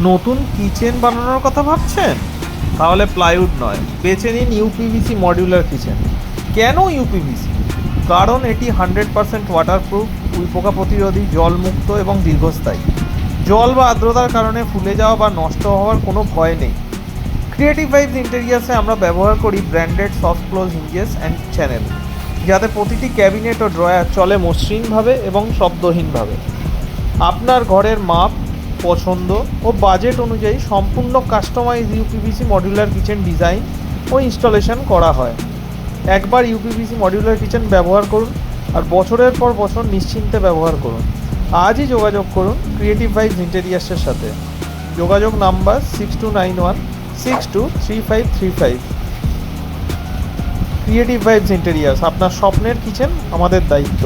নতুন কিচেন বানানোর কথা ভাবছেন? তাহলে প্লাইউড নয়, বেছে নিন ইউপিভিসি মডিউলার কিচেন। কেন ইউপিভিসি? কারণ এটি 100% ওয়াটারপ্রুফ, উইপোকা প্রতিরোধী, জলমুক্ত এবং দীর্ঘস্থায়ী। জল বা আর্দ্রতার কারণে ফুলে যাওয়া বা নষ্ট হওয়ার কোনো ভয় নেই। ক্রিয়েটিভ ভাইবস ইন্টেরিয়ার্সে আমরা ব্যবহার করি branded soft close hinges and channel, যাতে প্রতিটি ক্যাবিনেট ও ড্রয়ার চলে মসৃণভাবে এবং শব্দহীনভাবে। আপনার ঘরের মাপ, পছন্দ ও বাজেট অনুযায়ী সম্পূর্ণ customise UPVC modular kitchen design ও ইনস্টলেশন করা হয়। একবার ইউপিভিসি মডিউলার কিচেন ব্যবহার করুন আর বছরের পর বছর নিশ্চিন্তে ব্যবহার করুন। আজই যোগাযোগ করুন ক্রিয়েটিভ ভাইবস ইন্টেরিয়ার্সের সাথে। যোগাযোগ নাম্বার 6291623535। ক্রিয়েটিভ ভাইবস ইন্টেরিয়ার্স, আপনার স্বপ্নের কিচেন আমাদের দায়িত্ব।